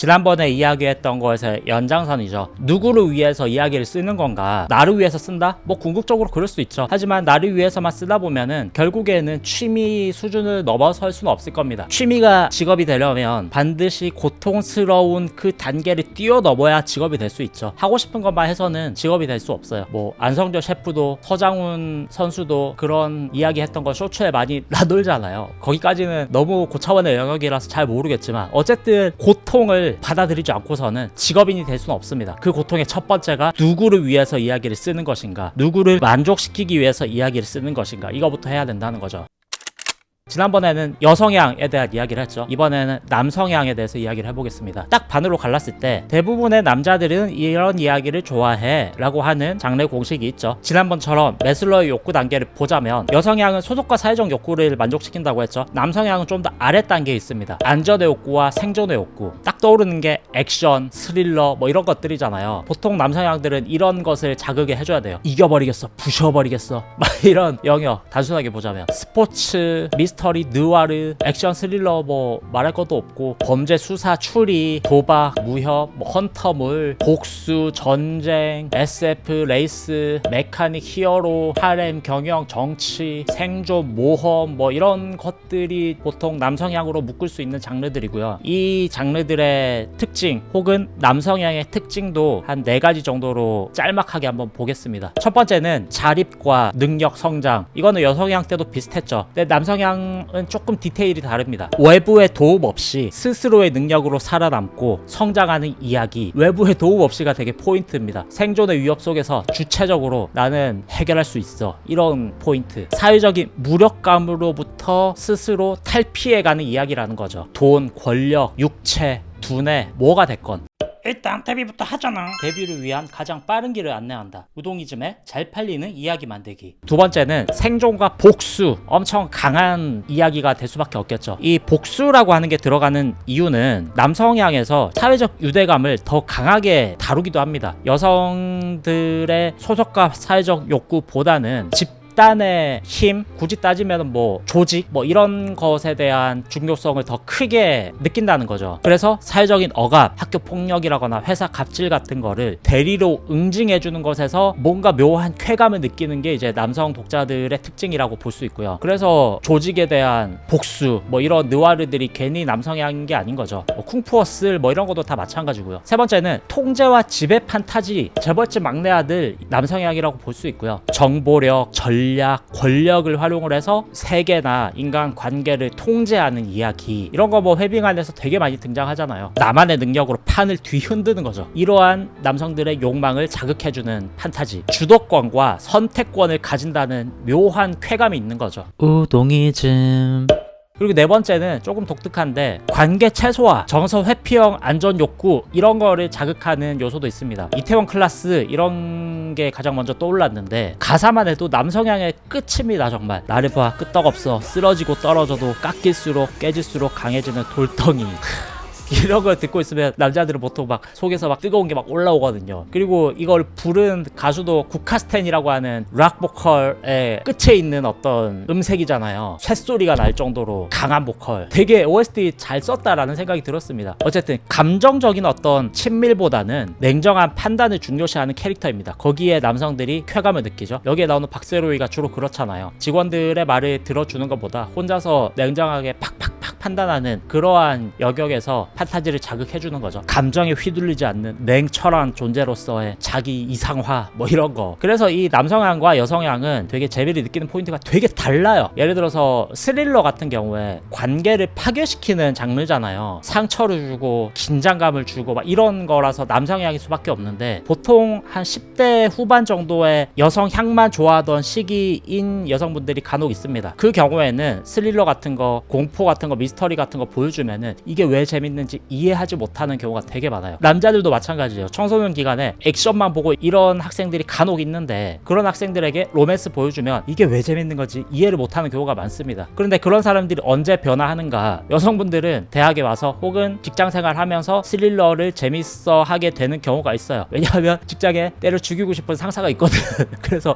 지난번에 이야기했던 거에서 연장선이죠. 누구를 위해서 이야기를 쓰는 건가? 나를 위해서 쓴다? 뭐 궁극적으로 그럴 수 있죠. 하지만 나를 위해서만 쓰다 보면은 결국에는 취미 수준을 넘어설 수는 없을 겁니다. 취미가 직업이 되려면 반드시 고통스러운 그 단계를 뛰어넘어야 직업이 될 수 있죠. 하고 싶은 것만 해서는 직업이 될 수 없어요. 뭐 안성재 셰프도 서장훈 선수도 그런 이야기 했던 거 쇼츠에 많이 나돌잖아요. 거기까지는 너무 고차원의 영역이라서 잘 모르겠지만 어쨌든 고통을 받아들이지 않고서는 직업인이 될 수는 없습니다. 그 고통의 첫 번째가 누구를 위해서 이야기를 쓰는 것인가, 누구를 만족시키기 위해서 이야기를 쓰는 것인가, 이거부터 해야 된다는 거죠. 지난번에는 여성향에 대한 이야기를 했죠. 이번에는 남성향에 대해서 이야기를 해보겠습니다. 딱 반으로 갈랐을 때 대부분의 남자들은 이런 이야기를 좋아해 라고 하는 장르 공식이 있죠. 지난번처럼 매슬러의 욕구 단계를 보자면 여성향은 소속과 사회적 욕구를 만족시킨다고 했죠. 남성향은 좀 더 아래 단계에 있습니다. 안전의 욕구와 생존의 욕구. 딱 떠오르는 게 액션, 스릴러 뭐 이런 것들이잖아요. 보통 남성향들은 이런 것을 자극을 해줘야 돼요. 이겨버리겠어, 부셔버리겠어 막 이런 영역. 단순하게 보자면 스포츠, 미스터리, 느와르, 액션 스릴러 뭐 말할 것도 없고 범죄 수사 추리, 도박, 무협, 뭐 헌터물, 복수, 전쟁, SF, 레이스, 메카닉, 히어로, 하렘, 경영, 정치, 생존, 모험 뭐 이런 것들이 보통 남성향으로 묶을 수 있는 장르들이고요. 이 장르들의 특징 혹은 남성향의 특징도 한 4가지 정도로 짤막하게 한번 보겠습니다. 첫 번째는 자립과 능력 성장. 이거는 여성향 때도 비슷했죠. 근데 남성향은 조금 디테일이 다릅니다. 외부의 도움 없이 스스로의 능력으로 살아남고 성장하는 이야기. 외부의 도움 없이가 되게 포인트입니다. 생존의 위협 속에서 주체적으로 나는 해결할 수 있어. 이런 포인트. 사회적인 무력감으로부터 스스로 탈피해가는 이야기라는 거죠. 돈, 권력, 육체, 두뇌, 뭐가 됐건 일단 데뷔부터 하잖아. 데뷔를 위한 가장 빠른 길을 안내한다. 우동이즘에 잘 팔리는 이야기 만들기. 두 번째는 생존과 복수. 엄청 강한 이야기가 될 수밖에 없겠죠. 이 복수라고 하는 게 들어가는 이유는 남성향에서 사회적 유대감을 더 강하게 다루기도 합니다. 여성들의 소속과 사회적 욕구보다는 집단의 힘, 굳이 따지면 뭐 조직 뭐 이런 것에 대한 중요성을 더 크게 느낀다는 거죠. 그래서 사회적인 억압, 학교 폭력이라거나 회사 갑질 같은 거를 대리로 응징해주는 것에서 뭔가 묘한 쾌감을 느끼는 게 이제 남성 독자들의 특징이라고 볼 수 있고요. 그래서 조직에 대한 복수 뭐 이런 느와르들이 괜히 남성향인 게 아닌 거죠. 뭐 쿵푸어슬 뭐 이런 것도 다 마찬가지고요. 세 번째는 통제와 지배 판타지. 재벌집 막내 아들 남성향이라고 볼 수 있고요. 정보력, 전략, 권력을 활용을 해서 세계나 인간 관계를 통제하는 이야기. 이런 거 뭐 회빙 안에서 되게 많이 등장하잖아요. 나만의 능력으로 판을 뒤흔드는 거죠. 이러한 남성들의 욕망을 자극해주는 판타지. 주도권과 선택권을 가진다는 묘한 쾌감이 있는 거죠. 우동이즘. 그리고 네 번째는 조금 독특한데 관계 최소화, 정서 회피형 안전 욕구 이런 거를 자극하는 요소도 있습니다. 이태원 클라스 이런 게 가장 먼저 떠올랐는데 가사만 해도 남성향의 끝입니다. 정말 나를 봐 끄떡없어 쓰러지고 떨어져도 깎일수록 깨질수록 강해지는 돌덩이. 이런 걸 듣고 있으면 남자들은 보통 막 속에서 막 뜨거운 게 막 올라오거든요. 그리고 이걸 부른 가수도 국카스텐이라고 하는 락 보컬의 끝에 있는 어떤 음색이잖아요. 쇳소리가 날 정도로 강한 보컬. 되게 OST 잘 썼다라는 생각이 들었습니다. 어쨌든 감정적인 어떤 친밀보다는 냉정한 판단을 중요시하는 캐릭터입니다. 거기에 남성들이 쾌감을 느끼죠. 여기에 나오는 박세로이가 주로 그렇잖아요. 직원들의 말을 들어주는 것보다 혼자서 냉정하게 팍팍팍 판단하는 그러한 여격에서 판타지를 자극해주는 거죠. 감정에 휘둘리지 않는 냉철한 존재로서의 자기 이상화 뭐 이런 거. 그래서 이 남성향과 여성향은 되게 재미를 느끼는 포인트가 되게 달라요. 예를 들어서 스릴러 같은 경우에 관계를 파괴시키는 장르잖아요. 상처를 주고 긴장감을 주고 막 이런 거라서 남성향일 수밖에 없는데 보통 한 10대 후반 정도의 여성향만 좋아하던 시기인 여성분들이 간혹 있습니다. 그 경우에는 스릴러 같은 거, 공포 같은 거, 미스터리 같은 거 보여주면은 이게 왜 재밌는지 이해하지 못하는 경우가 되게 많아요. 남자들도 마찬가지예요. 청소년 기간에 액션만 보고 이런 학생들이 간혹 있는데 그런 학생들에게 로맨스 보여주면 이게 왜 재밌는 건지 이해를 못하는 경우가 많습니다. 그런데 그런 사람들이 언제 변화하는가? 여성분들은 대학에 와서 혹은 직장생활 하면서 스릴러를 재밌어 하게 되는 경우가 있어요. 왜냐하면 직장에 때려 죽이고 싶은 상사가 있거든. 그래서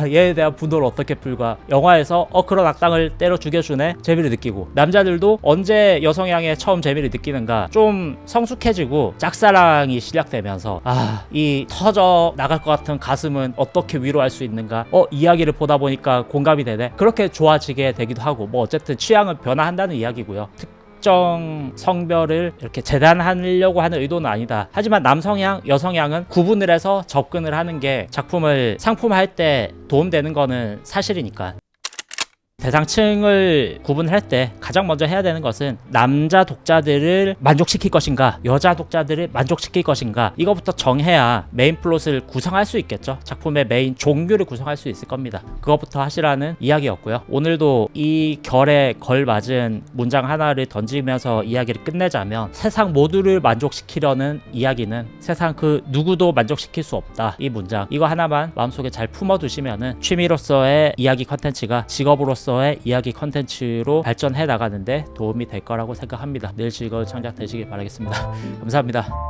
얘에 대한 분노를 어떻게 풀까? 영화에서 그런 악당을 때려 죽여주네? 재미를 느끼고 남자들도 남성들도 언제 여성향에 처음 재미를 느끼는가, 좀 성숙해지고 짝사랑이 시작되면서 이 터져 나갈 것 같은 가슴은 어떻게 위로할 수 있는가, 이야기를 보다 보니까 공감이 되네, 그렇게 좋아지게 되기도 하고, 뭐 어쨌든 취향은 변화한다는 이야기고요. 특정 성별을 이렇게 재단하려고 하는 의도는 아니다. 하지만 남성향, 여성향은 구분을 해서 접근을 하는 게 작품을 상품할 때 도움되는 거는 사실이니까. 대상층을 구분할 때 가장 먼저 해야 되는 것은 남자 독자들을 만족시킬 것인가, 여자 독자들을 만족시킬 것인가, 이거부터 정해야 메인 플롯을 구성할 수 있겠죠. 작품의 메인 종류를 구성할 수 있을 겁니다. 그것부터 하시라는 이야기였고요. 오늘도 이 결에 걸맞은 문장 하나를 던지면서 이야기를 끝내자면, 세상 모두를 만족시키려는 이야기는 세상 그 누구도 만족시킬 수 없다. 이 문장, 이거 하나만 마음속에 잘 품어두시면은 취미로서의 이야기 컨텐츠가 직업으로서의 이야기 컨텐츠로 발전해 나가는데 도움이 될 거라고 생각합니다. 늘 즐거운 창작 되시길 바라겠습니다. 감사합니다.